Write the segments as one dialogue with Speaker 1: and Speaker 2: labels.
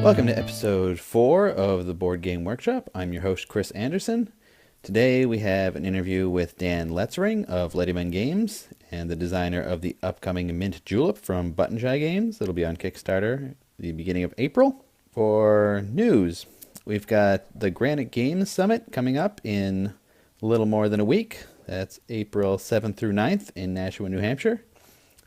Speaker 1: Welcome to episode 4 of the Board Game Workshop. I'm your host, Chris Anderson. Today we have an interview with Dan Letzring of Lettyman Games and the designer of the upcoming Mint Julep from Button Shy Games. That'll be on Kickstarter at the beginning of April. For news, we've got the Granite Games Summit coming up in a little more than a week. That's April 7th through 9th in Nashua, New Hampshire.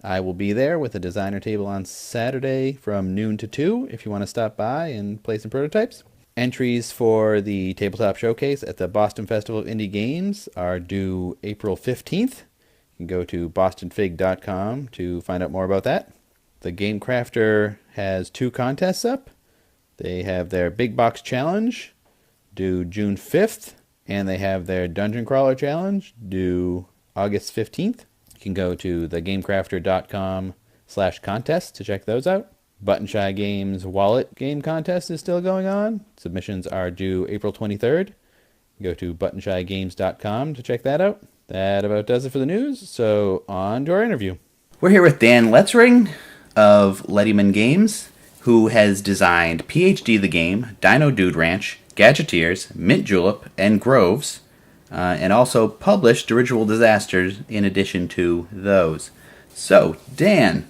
Speaker 1: I will be there with a designer table on Saturday from noon to 2 if you want to stop by and play some prototypes. Entries for the tabletop showcase at the Boston Festival of Indie Games are due April 15th. You can go to bostonfig.com to find out more about that. The Game Crafter has 2 contests up. They have their Big Box Challenge due June 5th, and they have their Dungeon Crawler Challenge due August 15th. You can go to thegamecrafter.com/contest to check those out. Button Shy Games Wallet Game Contest is still going on. Submissions are due April 23rd. Go to buttonshygames.com to check that out. That about does it for the news, so on to our interview. We're here with Dan Letzring of Lettyman Games, who has designed PhD the Game, Dino Dude Ranch, Gadgeteers, Mint Julep, and Groves, and also published Dirigible Disasters in addition to those. So, Dan,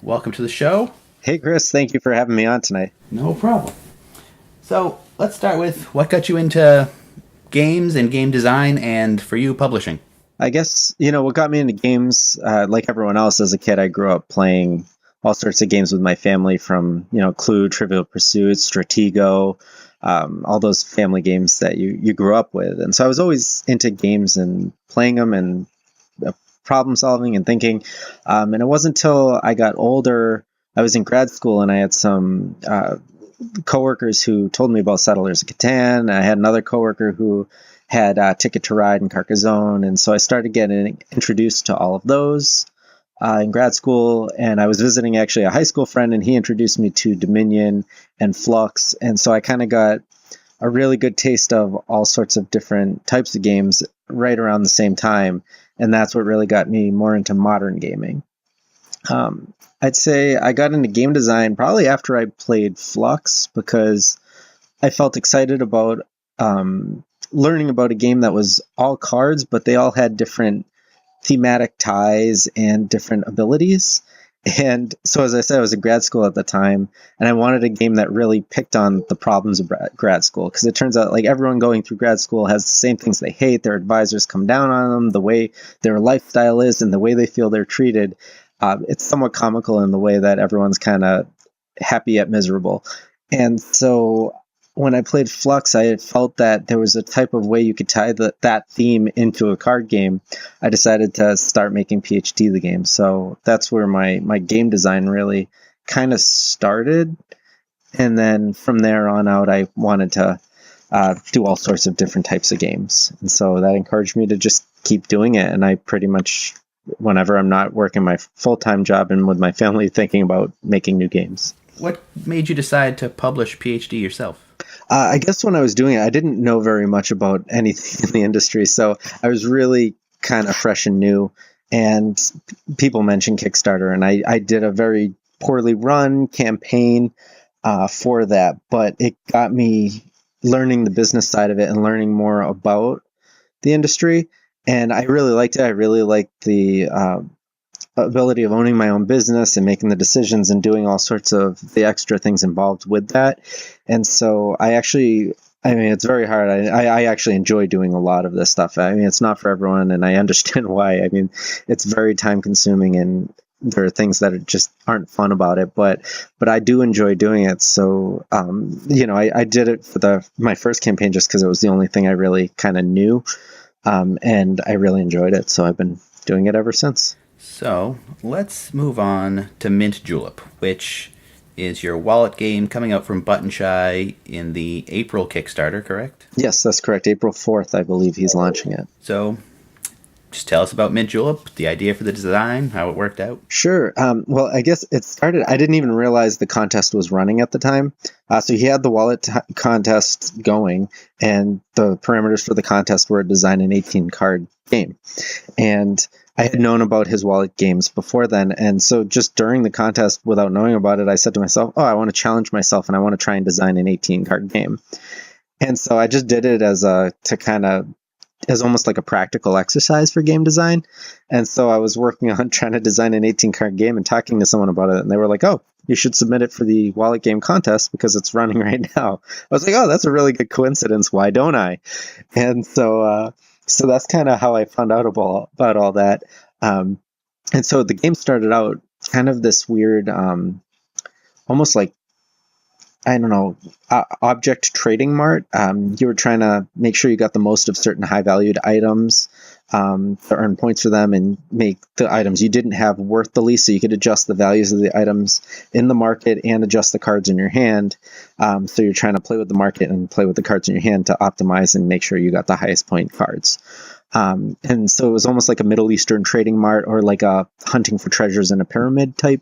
Speaker 1: welcome to the show.
Speaker 2: Hey, Chris. Thank you for having me on tonight.
Speaker 1: No problem. So, let's start with what got you into games and game design and, for you, publishing.
Speaker 2: I guess, what got me into games, like everyone else as a kid, I grew up playing all sorts of games with my family from, Clue, Trivial Pursuit, Stratego, all those family games that you grew up with. And so I was always into games and playing them and problem solving and thinking. And it wasn't until I got older, I was in grad school and I had some coworkers who told me about Settlers of Catan. I had another coworker who had Ticket to Ride and Carcassonne. And so I started getting introduced to all of those in grad school, and I was visiting actually a high school friend, and he introduced me to Dominion and Flux, and so I kind of got a really good taste of all sorts of different types of games right around the same time, and that's what really got me more into modern gaming. I'd say I got into game design probably after I played Flux, because I felt excited about learning about a game that was all cards, but they all had different thematic ties and different abilities. And so, as I said, I was in grad school at the time, and I wanted a game that really picked on the problems of grad school, because it turns out like everyone going through grad school has the same things they hate. Their advisors come down on them, the way their lifestyle is and the way they feel they're treated. It's somewhat comical in the way that everyone's kind of happy yet miserable. And so when I played Flux, I had felt that there was a type of way you could tie that theme into a card game. I decided to start making PhD the game. So that's where my game design really kind of started. And then from there on out, I wanted to do all sorts of different types of games. And so that encouraged me to just keep doing it. And I pretty much, whenever I'm not working my full-time job and with my family, thinking about making new games.
Speaker 1: What made you decide to publish PhD yourself?
Speaker 2: I guess when I was doing it, I didn't know very much about anything in the industry, so I was really kind of fresh and new, and people mentioned Kickstarter, and I did a very poorly run campaign for that, but it got me learning the business side of it and learning more about the industry, and I really liked it. I really liked the ability of owning my own business and making the decisions and doing all sorts of the extra things involved with that. And so it's very hard. I actually enjoy doing a lot of this stuff. I mean, it's not for everyone, and I understand why. I mean, it's very time consuming, and there are things that just aren't fun about it, but I do enjoy doing it. So, I did it for my first campaign just because it was the only thing I really kind of knew. And I really enjoyed it. So I've been doing it ever since.
Speaker 1: So, let's move on to Mint Julep, which is your wallet game coming out from Button Shy in the April Kickstarter, correct?
Speaker 2: Yes, that's correct. April 4th, I believe he's launching it.
Speaker 1: So, just tell us about Mint Julep, the idea for the design, how it worked out.
Speaker 2: Sure. Well, I guess it started, I didn't even realize the contest was running at the time. So he had the wallet contest going, and the parameters for the contest were design an 18-card game. And I had known about his wallet games before then. And so just during the contest, without knowing about it, I said to myself, oh, I want to challenge myself and I want to try and design an 18 card game. And so I just did it as almost like a practical exercise for game design. And so I was working on trying to design an 18 card game and talking to someone about it. And they were like, oh, you should submit it for the wallet game contest because it's running right now. I was like, oh, that's a really good coincidence. Why don't I? And so that's kind of how I found out about all that. And so the game started out kind of this weird, almost like, I don't know, object trading mart. You were trying to make sure you got the most of certain high valued items to earn points for them and make the items you didn't have worth the least, so you could adjust the values of the items in the market and adjust the cards in your hand. So you're trying to play with the market and play with the cards in your hand to optimize and make sure you got the highest point cards. And so it was almost like a Middle Eastern trading mart or like a hunting for treasures in a pyramid type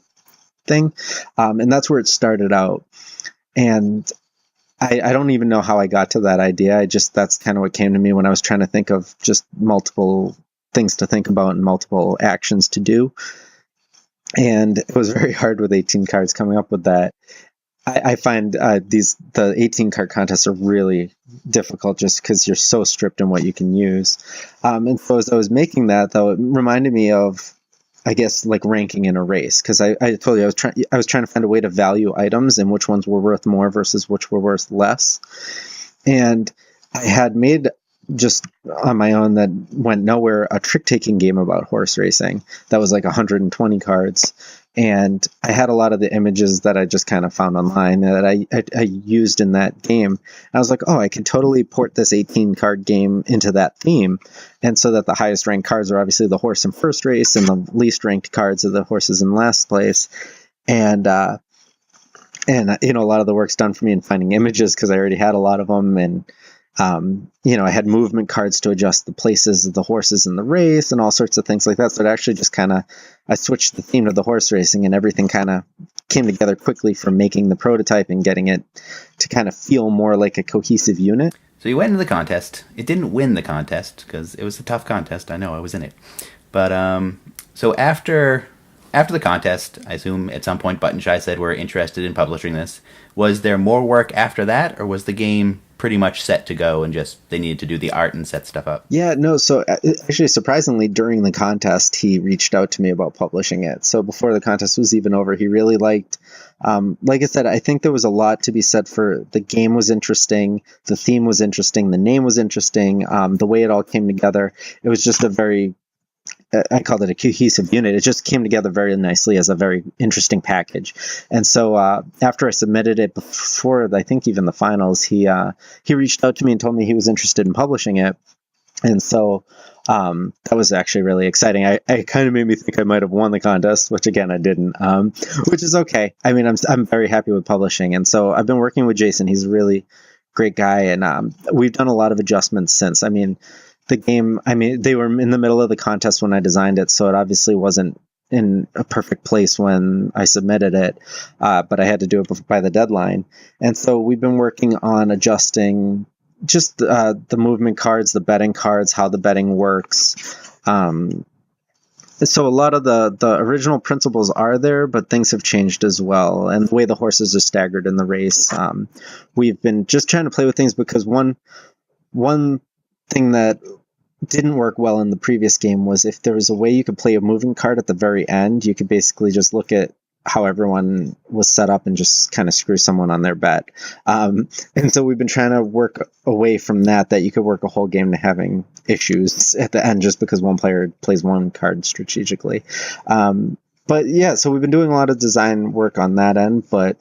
Speaker 2: thing. And that's where it started out. And I don't even know how I got to that idea. That's kind of what came to me when I was trying to think of just multiple things to think about and multiple actions to do. And it was very hard with 18 cards coming up with that. I find the 18 card contests are really difficult just because you're so stripped in what you can use. And so as I was making that, though, it reminded me of, I guess, like ranking in a race, because I told you I was trying to find a way to value items and which ones were worth more versus which were worth less. And I had made, just on my own that went nowhere, a trick-taking game about horse racing that was like 120 cards. And I had a lot of the images that I just kind of found online that I used in that game. And I was like, oh, I can totally port this 18 card game into that theme. And so that the highest ranked cards are obviously the horse in first race and the least ranked cards are the horses in last place. And a lot of the work's done for me in finding images because I already had a lot of them. And I had movement cards to adjust the places of the horses in the race and all sorts of things like that. So it actually just I switched the theme to the horse racing and everything kind of came together quickly from making the prototype and getting it to kind of feel more like a cohesive unit.
Speaker 1: So you went into the contest. It didn't win the contest because it was a tough contest. I know, I was in it. But so after the contest, I assume at some point Button Shy said we're interested in publishing this. Was there more work after that, or was the game pretty much set to go and just they needed to do the art and set stuff up?
Speaker 2: Yeah, no, so actually surprisingly during the contest he reached out to me about publishing it. So before the contest was even over, he really liked, like I said, I think there was a lot to be said for the game was interesting, the theme was interesting, the name was interesting, the way it all came together. It was just I called it a cohesive unit. It just came together very nicely as a very interesting package. And so after I submitted it before, I think even the finals, he reached out to me and told me he was interested in publishing it. And so that was actually really exciting. I kind of made me think I might have won the contest, which again, I didn't, which is okay. I mean, I'm very happy with publishing. And so I've been working with Jason. He's a really great guy. And we've done a lot of adjustments since. I mean, the game, they were in the middle of the contest when I designed it, so it obviously wasn't in a perfect place when I submitted it, but I had to do it by the deadline. And so we've been working on adjusting just the movement cards, the betting cards, how the betting works. So a lot of the original principles are there, but things have changed as well. And the way the horses are staggered in the race, we've been just trying to play with things because one thing that didn't work well in the previous game was if there was a way you could play a moving card at the very end, you could basically just look at how everyone was set up and just kind of screw someone on their bet. And so we've been trying to work away from that you could work a whole game to having issues at the end just because one player plays one card strategically. But yeah, so we've been doing a lot of design work on that end, but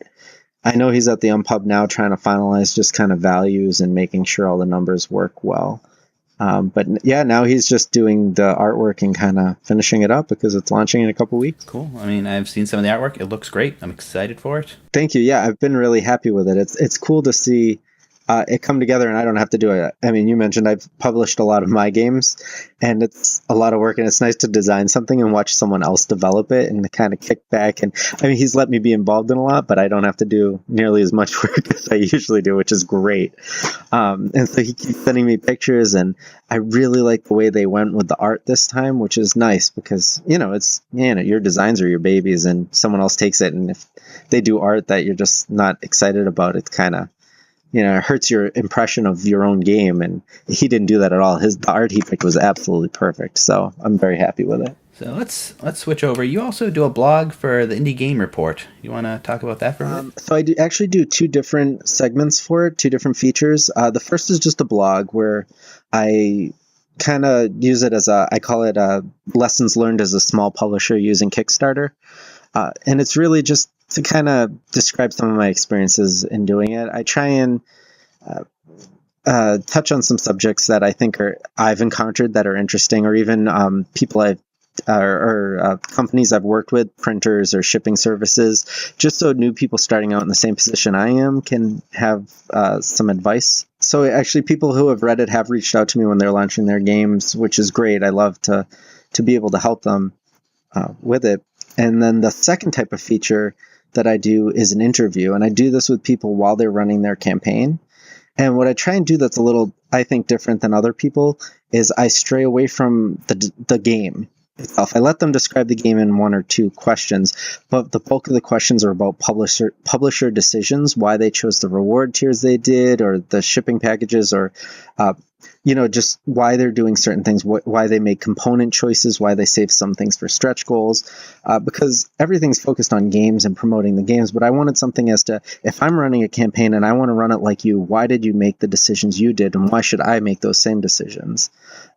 Speaker 2: I know he's at the Unpub now trying to finalize just kind of values and making sure all the numbers work well. But yeah, now he's just doing the artwork and kind of finishing it up because it's launching in a couple weeks.
Speaker 1: Cool. I mean, I've seen some of the artwork. It looks great. I'm excited for it.
Speaker 2: Thank you. Yeah, I've been really happy with it. It's cool to see it come together and I don't have to do it. I mean, you mentioned I've published a lot of my games, and it's a lot of work, and it's nice to design something and watch someone else develop it and kind of kick back. And I mean, he's let me be involved in a lot, but I don't have to do nearly as much work as I usually do, which is great. And so he keeps sending me pictures, and I really like the way they went with the art this time, which is nice because, it's, your designs are your babies, and someone else takes it, and if they do art that you're just not excited about, it's kind of, it hurts your impression of your own game. And he didn't do that at all. The art he picked was absolutely perfect. So I'm very happy with it.
Speaker 1: So let's switch over. You also do a blog for the Indie Game Report. You want to talk about that for a minute?
Speaker 2: So I actually do two different segments for it, two different features. The first is just a blog where I kind of use it as I call it lessons learned as a small publisher using Kickstarter. And it's really just to kind of describe some of my experiences in doing it. I try and touch on some subjects that I think I've encountered that are interesting, or even people or companies I've worked with, printers or shipping services, just so new people starting out in the same position I am can have some advice. So actually, people who have read it have reached out to me when they're launching their games, which is great. I love to be able to help them with it. And then the second type of feature that I do is an interview, and I do this with people while they're running their campaign. And what I try and do that's a little, I think, different than other people is I stray away from the game itself. I let them describe the game in one or two questions, but the bulk of the questions are about publisher decisions, why they chose the reward tiers they did, or the shipping packages, or just why they're doing certain things, why they make component choices, why they save some things for stretch goals, because everything's focused on games and promoting the games. But I wanted something as to, if I'm running a campaign and I want to run it like you, why did you make the decisions you did, and why should I make those same decisions?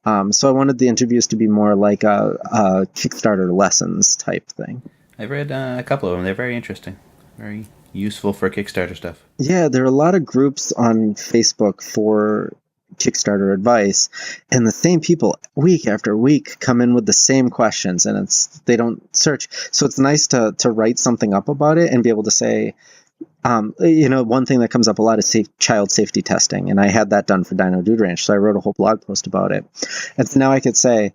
Speaker 2: So I wanted the interviews to be more like a Kickstarter lessons type thing.
Speaker 1: I've read a couple of them. They're very interesting, very useful for Kickstarter stuff.
Speaker 2: Yeah, there are a lot of groups on Facebook for Kickstarter advice, and the same people week after week come in with the same questions, and they don't search. So it's nice to write something up about it and be able to say, one thing that comes up a lot is child safety testing, and I had that done for Dino Dude Ranch, so I wrote a whole blog post about it. And so now I could say,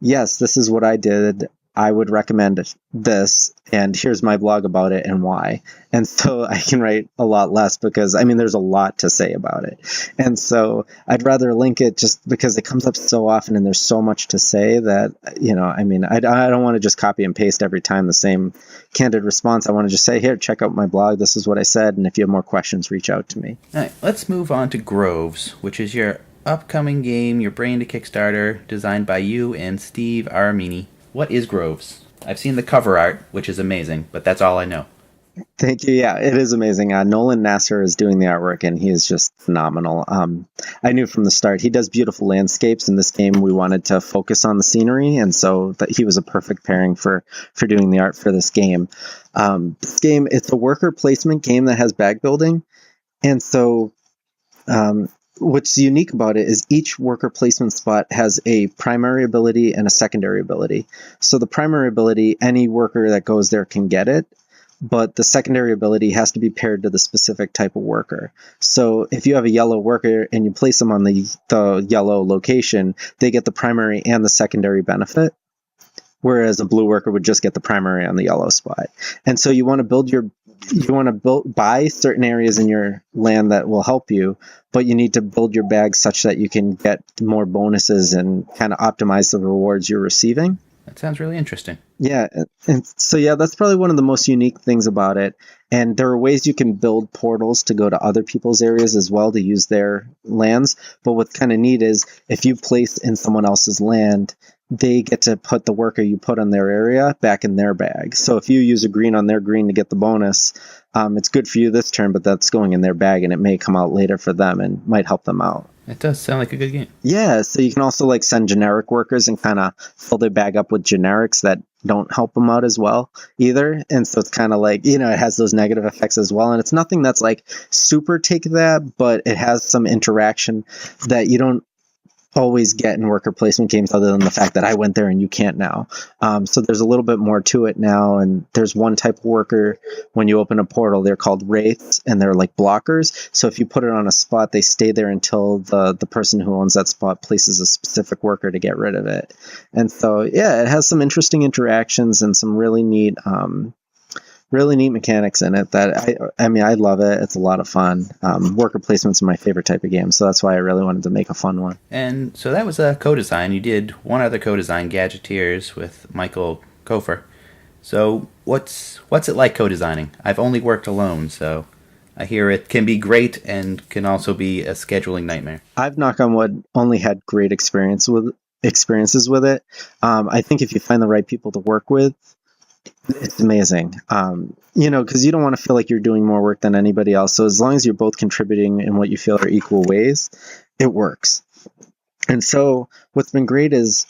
Speaker 2: yes, this is what I did. I would recommend this, and here's my blog about it and why. And so I can write a lot less because, there's a lot to say about it. And so I'd rather link it just because it comes up so often and there's so much to say that, I don't want to just copy and paste every time the same candid response. I want to just say, here, check out my blog. This is what I said. And if you have more questions, reach out to me.
Speaker 1: All right, let's move on to Groves, which is your upcoming game, your brain to Kickstarter, designed by you and Steve Aramini. What is Groves? I've seen the cover art, which is amazing, but that's all I know.
Speaker 2: Thank you. Yeah, it is amazing. Nolan Nasser is doing the artwork, and he is just phenomenal. I knew from the start he does beautiful landscapes. In this game, we wanted to focus on the scenery, and so that he was a perfect pairing for doing the art for this game. This game, it's a worker placement game that has bag building, and so what's unique about it is each worker placement spot has a primary ability and a secondary ability. So the primary ability, any worker that goes there can get it, but the secondary ability has to be paired to the specific type of worker. So if you have a yellow worker and you place them on the yellow location, they get the primary and the secondary benefit, whereas a blue worker would just get the primary on the yellow spot. And so you want to buy certain areas in your land that will help you, but you need to build your bag such that you can get more bonuses and kind of optimize the rewards you're receiving.
Speaker 1: That sounds really interesting.
Speaker 2: Yeah, and so that's probably one of the most unique things about it. And there are ways you can build portals to go to other people's areas as well to use their lands. But what's kind of neat is if you place in someone else's land, they get to put the worker you put on their area back in their bag. So if you use a green on their green to get the bonus, it's good for you this turn, but that's going in their bag, and it may come out later for them and might help them out.
Speaker 1: It does sound like a good game.
Speaker 2: Yeah, so you can also send generic workers and kind of fill their bag up with generics that don't help them out as well either. And so it's kind of it has those negative effects as well. And it's nothing that's super take that, but it has some interaction that you don't always get in worker placement games other than the fact that I went there and you can't now. So there's a little bit more to it now. And there's one type of worker when you open a portal, they're called wraiths and they're like blockers. So if you put it on a spot, they stay there until the person who owns that spot places a specific worker to get rid of it. And so, yeah, it has some interesting interactions and some really neat mechanics in it that I mean, I love it. It's a lot of fun. Worker placement's my favorite type of game, so that's why I really wanted to make a fun one.
Speaker 1: And so that was a co-design. You did one other co-design, Gadgeteers, with Michael Kofer. So what's it like co-designing? I've only worked alone, so I hear it can be great and can also be a scheduling nightmare.
Speaker 2: I've, knock on wood, only had great experiences with it. I think if you find the right people to work with, it's amazing. Because you don't want to feel like you're doing more work than anybody else. So as long as you're both contributing in what you feel are equal ways, it works. And so what's been great is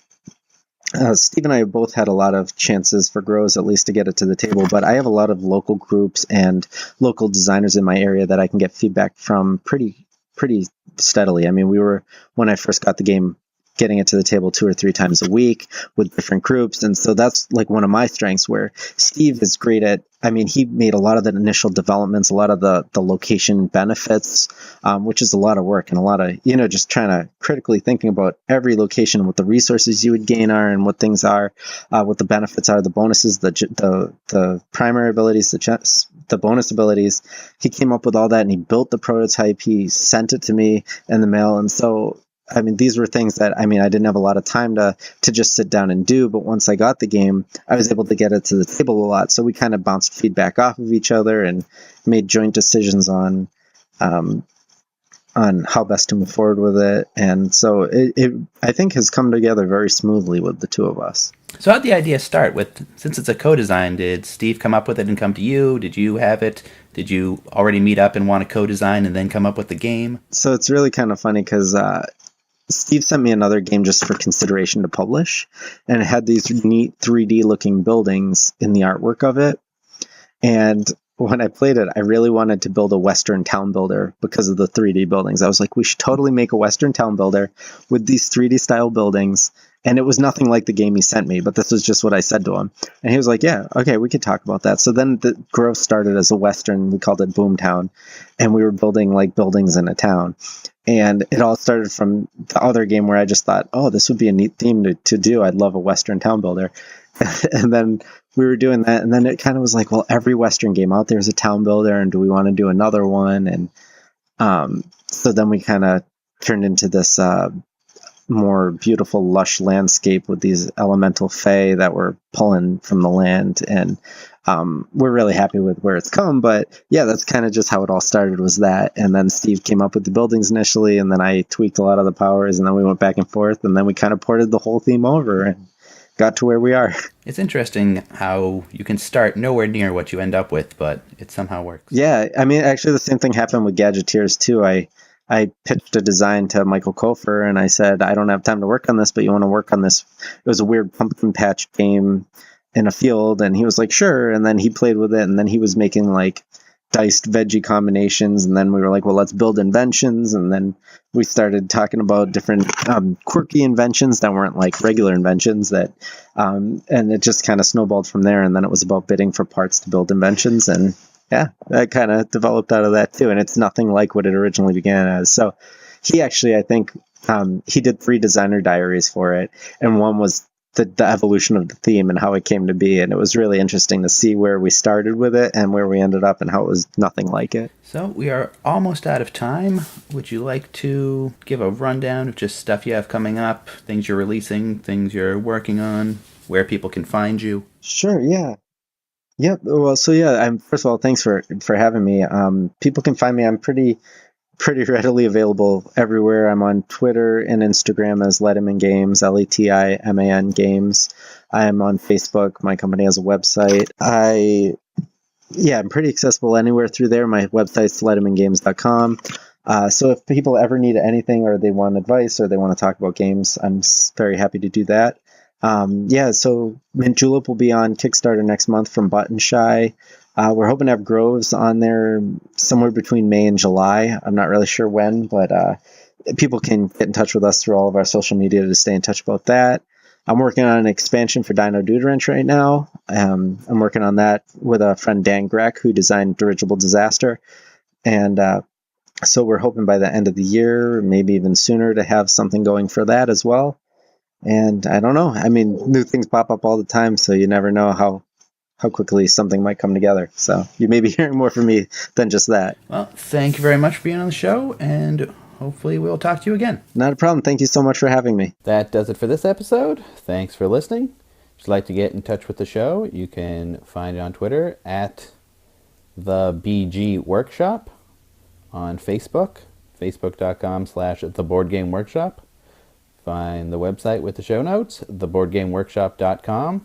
Speaker 2: Steve and I have both had a lot of chances for grows, at least to get it to the table, but I have a lot of local groups and local designers in my area that I can get feedback from pretty steadily. I mean, when I first got the game, getting it to the table 2 or 3 times a week with different groups. And so that's like one of my strengths, where Steve is great at, I mean, he made a lot of the initial developments, a lot of the location benefits, which is a lot of work and a lot of, just trying to critically thinking about every location, what the resources you would gain are and what things are, what the benefits are, the bonuses, the primary abilities, the bonus abilities. He came up with all that and he built the prototype. He sent it to me in the mail. And so, I mean, these were things that, I mean, I didn't have a lot of time to just sit down and do, but once I got the game, I was able to get it to the table a lot. So we kind of bounced feedback off of each other and made joint decisions on how best to move forward with it. And so it I think has come together very smoothly with the two of us.
Speaker 1: So how'd the idea start? Since it's a co-design, did Steve come up with it and come to you? Did you have it? Did you already meet up and want to co-design and then come up with the game?
Speaker 2: So it's really kind of funny because Steve sent me another game just for consideration to publish, and it had these neat 3D looking buildings in the artwork of it. And when I played it, I really wanted to build a Western town builder because of the 3D buildings. I was like, we should totally make a Western town builder with these 3D style buildings. And it was nothing like the game he sent me, but this was just what I said to him. And he was like, yeah, okay, we could talk about that. So then the growth started as a Western, we called it Boomtown, and we were building like buildings in a town. And it all started from the other game where I just thought, oh, this would be a neat theme to do. I'd love a Western town builder. And then we were doing that. And then it kind of was like, well, every Western game out there is a town builder. And do we want to do another one? And so then we kind of turned into this more beautiful, lush landscape with these elemental fae that were pulling from the land. And we're really happy with where it's come. But yeah, that's kind of just how it all started, was that. And then Steve came up with the buildings initially, and then I tweaked a lot of the powers, and then we went back and forth, and then we kind of ported the whole theme over and got to where we are.
Speaker 1: It's interesting how you can start nowhere near what you end up with, but it somehow works.
Speaker 2: Yeah, I mean, actually the same thing happened with Gadgeteers too. I pitched a design to Michael Kofer, and I said, I don't have time to work on this, but you want to work on this? It was a weird pumpkin patch game in a field, and he was like, sure. And then he played with it, and then he was making like diced veggie combinations, and then we were like, well, let's build inventions. And then we started talking about different quirky inventions that weren't like regular inventions, that and it just kind of snowballed from there. And then it was about bidding for parts to build inventions, and yeah, that kind of developed out of that too. And it's nothing like what it originally began as. So he actually, I think, he did 3 designer diaries for it, and one was the evolution of the theme and how it came to be. And it was really interesting to see where we started with it and where we ended up and how it was nothing like it.
Speaker 1: So we are almost out of time. Would you like to give a rundown of just stuff you have coming up, things you're releasing, things you're working on, where people can find you?
Speaker 2: Sure, yeah. Yep. Well, so yeah, first of all, thanks for having me. People can find me. I'm pretty readily available everywhere. I'm on Twitter and Instagram as Letiman Games, Letiman Games. I'm on Facebook. My company has a website. I'm pretty accessible anywhere through there. My website's letimangames.com. So if people ever need anything, or they want advice, or they want to talk about games, I'm very happy to do that. So Mint Julep will be on Kickstarter next month from Button Shy. We're hoping to have Groves on there somewhere between May and July. I'm not really sure when, but people can get in touch with us through all of our social media to stay in touch about that. I'm working on an expansion for Dino Dude Ranch right now. I'm working on that with a friend, Dan Grech, who designed Dirigible Disaster. And so we're hoping by the end of the year, maybe even sooner, to have something going for that as well. And I don't know. I mean, new things pop up all the time, so you never know how quickly something might come together. So you may be hearing more from me than just that.
Speaker 1: Well, thank you very much for being on the show, and hopefully we'll talk to you again.
Speaker 2: Not a problem. Thank you so much for having me.
Speaker 1: That does it for this episode. Thanks for listening. If you'd like to get in touch with the show, you can find it on Twitter at theboardgameworkshop, on Facebook, facebook.com/theboardgameworkshop. Find the website with the show notes, theboardgameworkshop.com.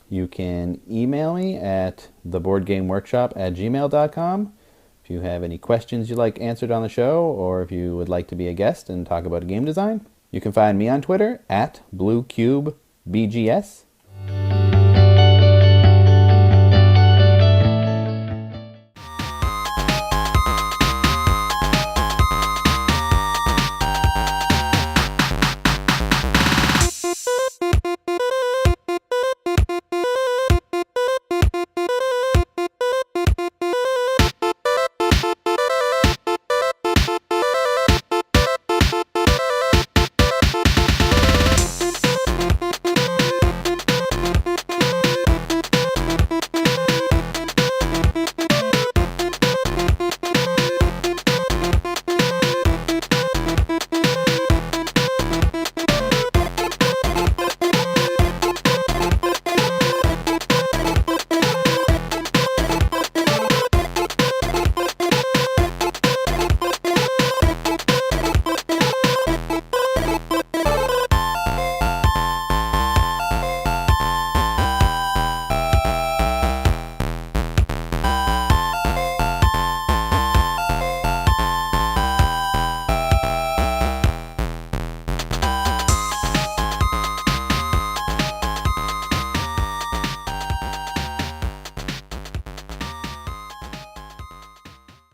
Speaker 1: You can email me at theboardgameworkshop@gmail.com if you have any questions you'd like answered on the show, or if you would like to be a guest and talk about game design. You can find me on Twitter at BlueCubeBGS.